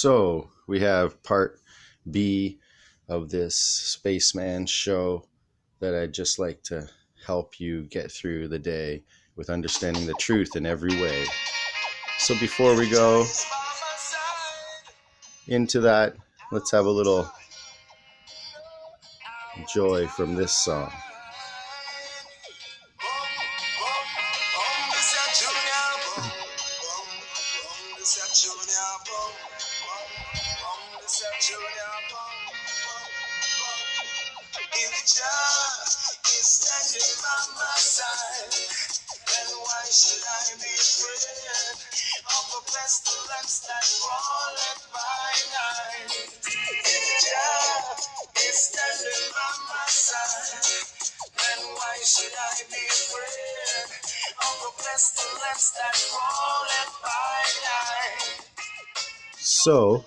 So we have part B of this Spaceman show that I'd just like to help you get through the day with understanding the truth in every way. So before we go into that, let's have a little joy from this song. If Jah is standing by my side, then why should I be afraid of a pestilence that crawleth by night? If Jah is standing by my side, then why should I be afraid of a pestilence that crawleth by night? So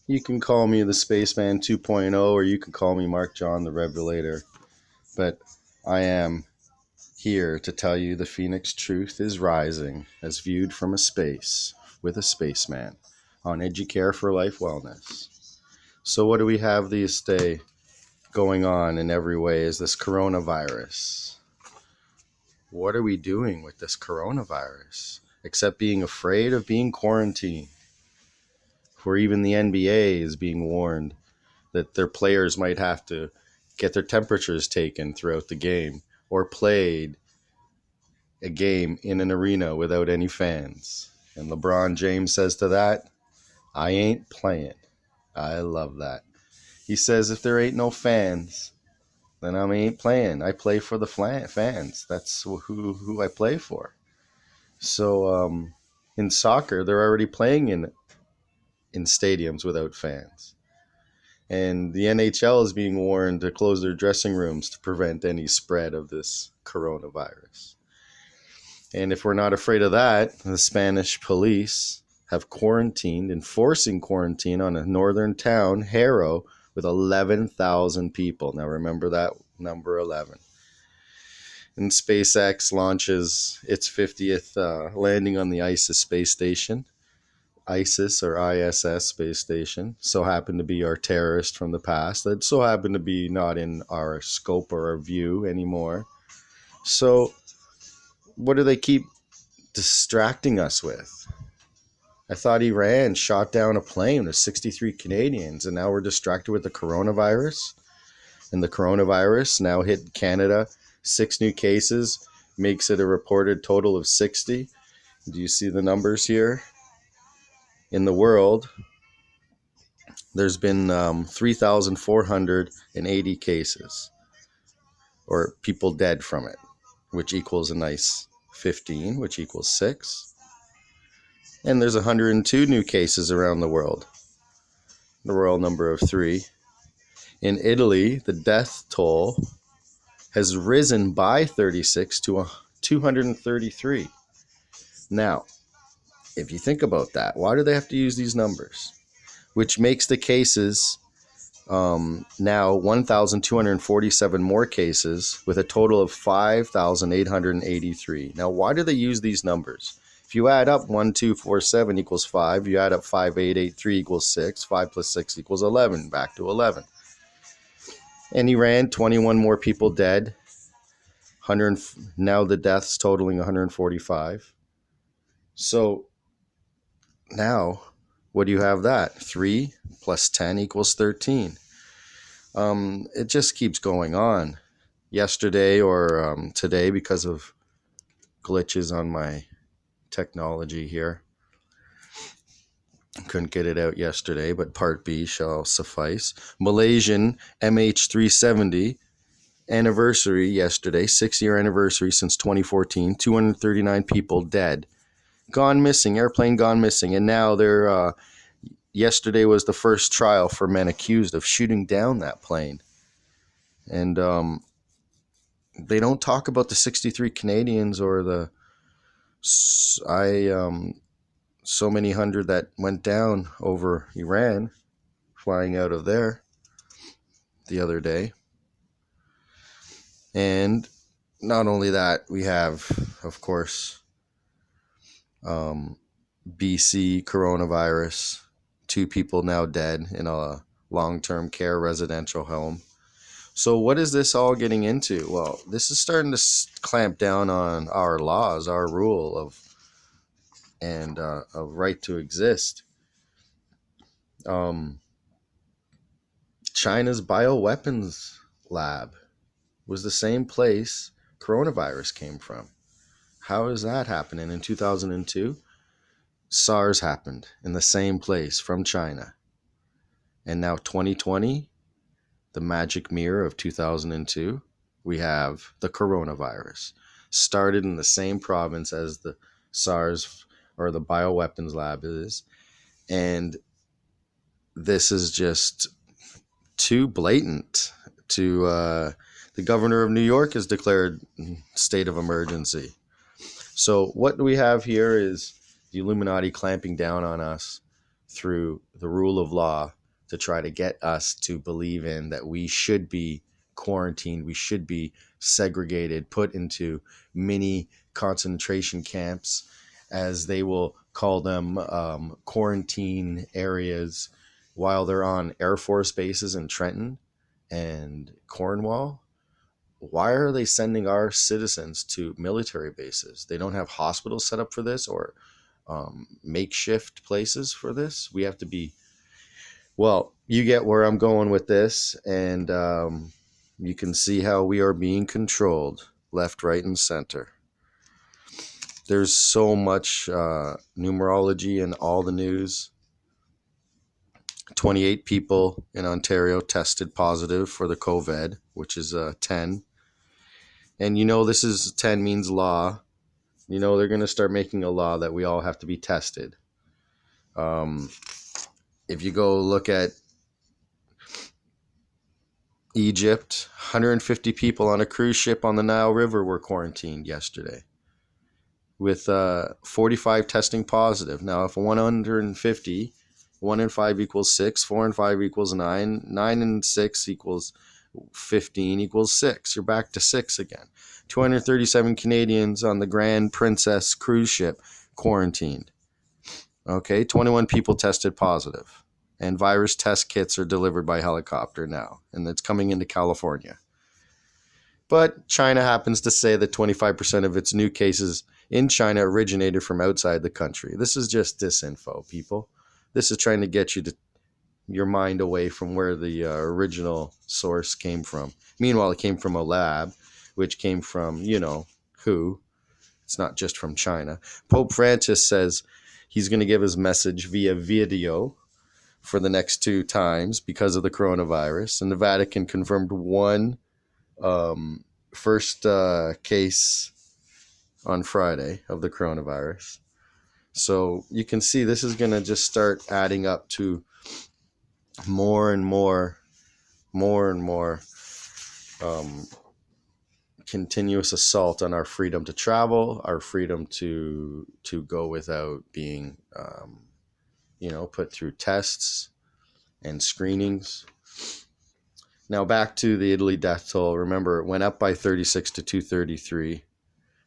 you can call me the Spaceman 2.0, or you can call me Mark John the Revelator. But I am here to tell you the Phoenix truth is rising as viewed from a space with a spaceman on Educare for Life Wellness. So what do we have this day going on in every way is this coronavirus. What are we doing with this coronavirus except being afraid of being quarantined? Where even the NBA is being warned that their players might have to get their temperatures taken throughout the game or played a game in an arena without any fans. And LeBron James says to that, I ain't playing. I love that. He says if there ain't no fans, then I ain't playing. I play for the fans. That's who I play for. So in soccer, they're already playing in stadiums without fans. And the NHL is being warned to close their dressing rooms to prevent any spread of this coronavirus. And if we're not afraid of that, the Spanish police have quarantined, enforcing quarantine on a northern town, Harrow, with 11,000 people. Now remember that number 11. And SpaceX launches its 50th landing on the ISIS space station. ISIS or ISS space station. So happened to be our terrorist from the past. That so happened to be not in our scope or our view anymore. So what do they keep distracting us with? I thought Iran shot down a plane with 63 Canadians, and now we're distracted with the coronavirus. And the coronavirus now hit Canada. 6 new cases makes it a reported total of 60. Do you see the numbers here? In the world, there's been 3,480 cases, or people dead from it, which equals a nice 15, which equals 6. And there's 102 new cases around the world, the royal number of 3. In Italy, the death toll has risen by 36 to 233. Now, if you think about that, why do they have to use these numbers? Which makes the cases now 1,247 more cases with a total of 5,883. Now, why do they use these numbers? If you add up 1,247 equals 5, you add up 5,883 equals 6, 5 plus 6 equals 11, back to 11. And Iran, 21 more people dead. Now the deaths totaling 145. So now, what do you have that? 3 plus 10 equals 13. It just keeps going on. Yesterday or today, because of glitches on my technology here, couldn't get it out yesterday, but part B shall suffice. Malaysian MH370 anniversary yesterday, 6-year anniversary since 2014, 239 people dead. Gone missing, airplane gone missing. And now they're, yesterday was the first trial for men accused of shooting down that plane. And they don't talk about the 63 Canadians or the so many hundred that went down over Iran, flying out of there the other day. And not only that, we have, of course, BC coronavirus 2 people now dead in a long-term care residential home. So what is this all getting into? Well, this is starting to clamp down on our laws, our rule of right to exist. China's bioweapons lab was the same place coronavirus came from. How is that happening? In 2002, SARS happened in the same place from China. And now 2020, the magic mirror of 2002, we have the coronavirus. Started in the same province as the SARS or the bioweapons lab is. And this is just too blatant to the governor of New York has declared state of emergency. So what we have here is the Illuminati clamping down on us through the rule of law to try to get us to believe in that we should be quarantined, we should be segregated, put into mini concentration camps, as they will call them, quarantine areas, while they're on Air Force bases in Trenton and Cornwall. Why are they sending our citizens to military bases? They don't have hospitals set up for this, or makeshift places for this. We have to be, well, you get where I'm going with this, and you can see how we are being controlled left, right, and center. There's so much numerology in all the news. 28 people in Ontario tested positive for the COVID, which is 10. And this is 10 means law. They're going to start making a law that we all have to be tested. If you go look at Egypt, 150 people on a cruise ship on the Nile River were quarantined yesterday with 45 testing positive. Now, if 150, 1 in 5 equals 6, 4 and 5 equals 9, 9 and 6 equals 15 equals 6. You're back to 6 again. 237 Canadians on the Grand Princess cruise ship quarantined. Okay, 21 people tested positive. And virus test kits are delivered by helicopter now. And it's coming into California. But China happens to say that 25% of its new cases in China originated from outside the country. This is just disinfo, people. This is trying to get your mind away from where the original source came from. Meanwhile, it came from a lab, which came from, who? It's not just from China. Pope Francis says he's going to give his message via video for the next 2 times because of the coronavirus. And the Vatican confirmed one first case on Friday of the coronavirus. So you can see this is going to just start adding up to more and more continuous assault on our freedom to travel, our freedom to go without being, put through tests and screenings. Now back to the Italy death toll. Remember, it went up by 36 to 233.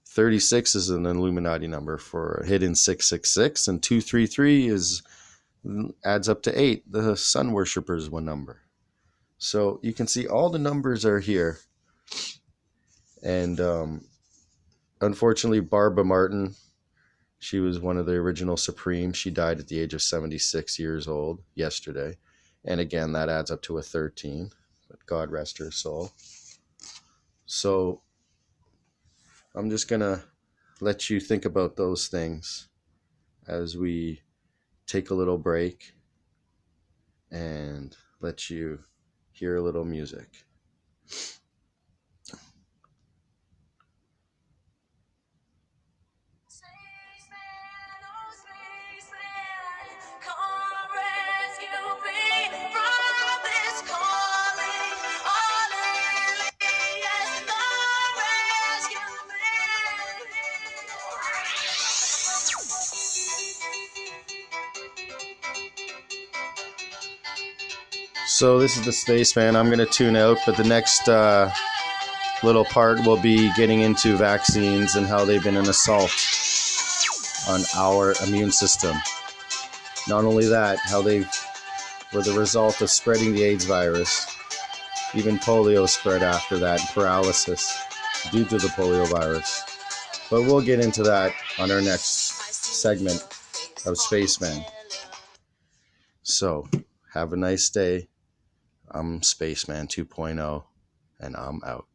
36 is an Illuminati number for hidden 666, and 233 adds up to 8, the sun worshippers one number. So you can see all the numbers are here. And unfortunately, Barbara Martin, she was one of the original Supremes. She died at the age of 76 years old yesterday. And again, that adds up to a 13. But God rest her soul. So I'm just going to let you think about those things as we take a little break and let you hear a little music. So this is the Spaceman. I'm going to tune out, but the next little part will be getting into vaccines and how they've been an assault on our immune system. Not only that, how they were the result of spreading the AIDS virus. Even polio spread after that, paralysis due to the polio virus. But we'll get into that on our next segment of Spaceman. So, have a nice day. I'm Spaceman 2.0, and I'm out.